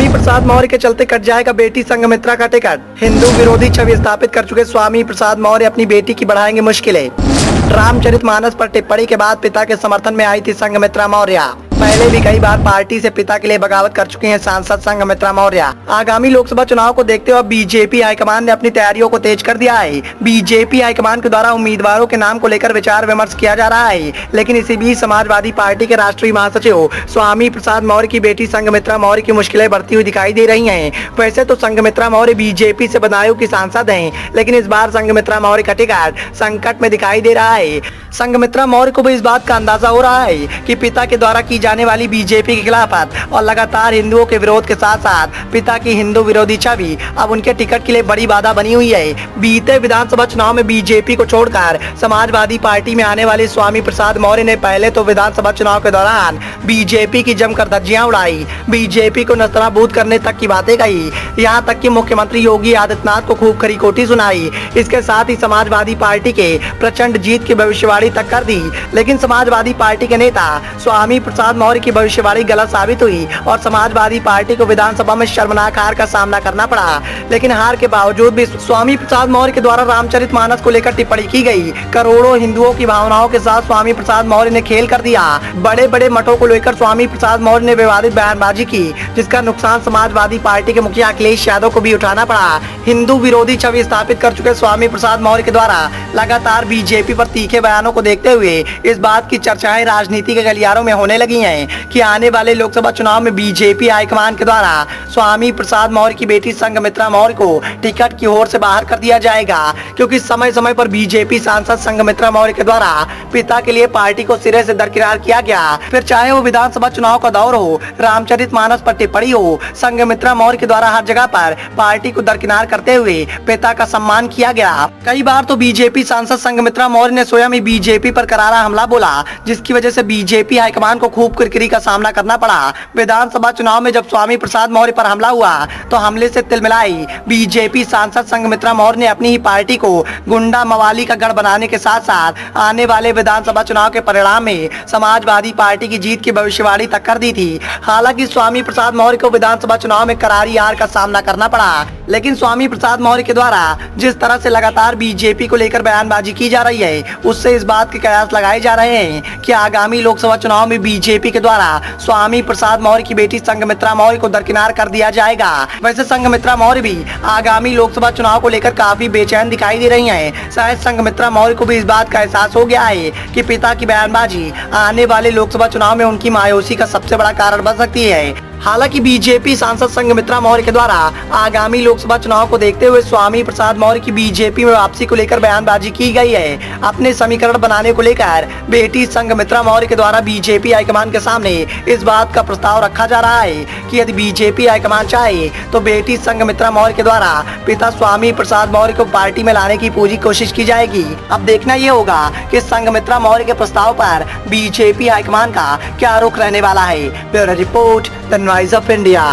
स्वामी प्रसाद मौर्य के चलते कट जाएगा बेटी संघमित्रा का टिकट। हिंदू विरोधी छवि स्थापित कर चुके स्वामी प्रसाद मौर्य अपनी बेटी की बढ़ाएंगे मुश्किलें। रामचरितमानस पर टिप्पणी के बाद पिता के समर्थन में आई थी संघमित्रा मौर्य। पहले भी कई बार पार्टी से पिता के लिए बगावत कर चुकी हैं सांसद संघमित्रा मौर्य। आगामी लोकसभा चुनाव को देखते हुए बीजेपी हाईकमान ने अपनी तैयारियों को तेज कर दिया है। बीजेपी हाईकमान के द्वारा उम्मीदवारों के नाम को लेकर विचार विमर्श किया जा रहा है। लेकिन इसी बीच समाजवादी पार्टी के राष्ट्रीय महासचिव स्वामी प्रसाद मौर्य की बेटी संघमित्रा मौर्य की मुश्किलें बढ़ती हुई दिखाई दे रही है। वैसे तो संघमित्रा मौर्य बीजेपी से बदायूं की सांसद है, लेकिन इस बार संघमित्रा मौर्य का टिकट संकट में दिखाई दे रहा है। संघमित्रा मौर्य को भी इस बात का अंदाजा हो रहा है कि पिता के द्वारा की जाने वाली बीजेपी के खिलाफत और लगातार हिंदुओं के विरोध के साथ साथ पिता की हिंदू विरोधी छवि अब उनके टिकट के लिए बड़ी बाधा बनी हुई है। बीते विधानसभा चुनाव में बीजेपी को छोड़कर समाजवादी पार्टी में आने वाले स्वामी प्रसाद मौर्य ने पहले तो विधानसभा चुनाव के दौरान बीजेपी की जमकर धज्जियां उड़ाई, बीजेपी को नस्तनाबूद करने तक की बातें कही, यहाँ तक कि मुख्यमंत्री योगी आदित्यनाथ को खूब खरी खोटी सुनाई। इसके साथ ही समाजवादी पार्टी के प्रचंड जीत की भविष्यवाणी तक कर दी। लेकिन समाजवादी पार्टी के नेता स्वामी प्रसाद मौर्य की भविष्यवाणी गलत साबित हुई और समाजवादी पार्टी को विधानसभा में शर्मनाक हार का सामना करना पड़ा। लेकिन हार के बावजूद भी स्वामी प्रसाद मौर्य के द्वारा रामचरितमानस को लेकर टिप्पणी की गई। करोड़ों हिंदुओं की भावनाओं के साथ स्वामी प्रसाद मौर्य ने खेल कर दिया। बड़े बड़े मठों को लेकर स्वामी प्रसाद मौर्य ने विवादित बयानबाजी की, जिसका नुकसान समाजवादी पार्टी के मुखिया अखिलेश यादव को भी उठाना पड़ा। हिंदू विरोधी छवि स्थापित कर चुके स्वामी प्रसाद मौर्य के द्वारा लगातार बीजेपी पर तीखे बयानों को देखते हुए इस बात की चर्चाएं राजनीति के गलियारों में होने लगी हैं कि आने वाले लोकसभा चुनाव में बीजेपी हाईकमान के द्वारा स्वामी प्रसाद मौर्य की बेटी संघमित्रा मौर्य को टिकट की ओर से बाहर कर दिया जाएगा, क्योंकि समय समय पर बीजेपी सांसद संघमित्रा मौर्य के द्वारा पिता के लिए पार्टी को सिरे से दरकिनार किया गया। फिर चाहे वो विधानसभा चुनाव का दौर हो, रामचरितमानस पर टिप्पणी हो, संघमित्रा मौर्य के द्वारा हर जगह पर पार्टी को दरकिनार करते हुए पिता का सम्मान किया गया। कई बार तो बीजेपी सांसद संघमित्रा मौर्य ने स्वयं ही बीजेपी पर करारा हमला बोला, जिसकी वजह से बीजेपी हाईकमान को खूब किरकिरी का सामना करना पड़ा। विधानसभा चुनाव में जब स्वामी प्रसाद मौर्य पर हमला हुआ तो हमले से तिलमिलाई बीजेपी सांसद संघमित्रा मौर्य ने अपनी ही पार्टी को गुंडा मवाली का गढ़ बनाने के साथ साथ आने वाले विधानसभा चुनाव के परिणाम में समाजवादी पार्टी की जीत की भविष्यवाणी तक कर दी थी। हालांकि स्वामी प्रसाद मौर्य को विधानसभा चुनाव में करारी हार का सामना करना पड़ा, लेकिन स्वामी प्रसाद मौर्य के द्वारा जिस तरह से लगातार बीजेपी को लेकर बयानबाजी की जा रही है, उससे इस बात के कयास लगाए जा रहे हैं कि आगामी लोकसभा चुनाव में बीजेपी के द्वारा स्वामी प्रसाद मौर्य की बेटी संघमित्रा मौर्य को दरकिनार कर दिया जाएगा। वैसे संघमित्रा मौर्य भी आगामी लोकसभा चुनाव को लेकर काफी बेचैन दिखाई दे रही हैं। शायद संघमित्रा मौर्य को भी इस बात का एहसास हो गया है कि पिता की बयानबाजी आने वाले लोकसभा चुनाव में उनकी मायूसी का सबसे बड़ा कारण बन सकती है। हालांकि बीजेपी सांसद संघमित्रा मौर्य के द्वारा आगामी लोकसभा चुनाव को देखते हुए स्वामी प्रसाद मौर्य की बीजेपी में वापसी को लेकर बयानबाजी की गई है। अपने समीकरण बनाने को लेकर बेटी संघमित्रा मौर्य के द्वारा बीजेपी हाईकमान के सामने इस बात का प्रस्ताव रखा जा रहा है कि यदि बीजेपी हाईकमान चाहे तो बेटी संघमित्रा मौर्य के द्वारा पिता स्वामी प्रसाद मौर्य को पार्टी में लाने की पूरी कोशिश की जाएगी। अब देखना ये होगा कि संघमित्रा मौर्य के प्रस्ताव पर बीजेपी हाईकमान का क्या रुख रहने वाला है। Bureau report, the noise of India.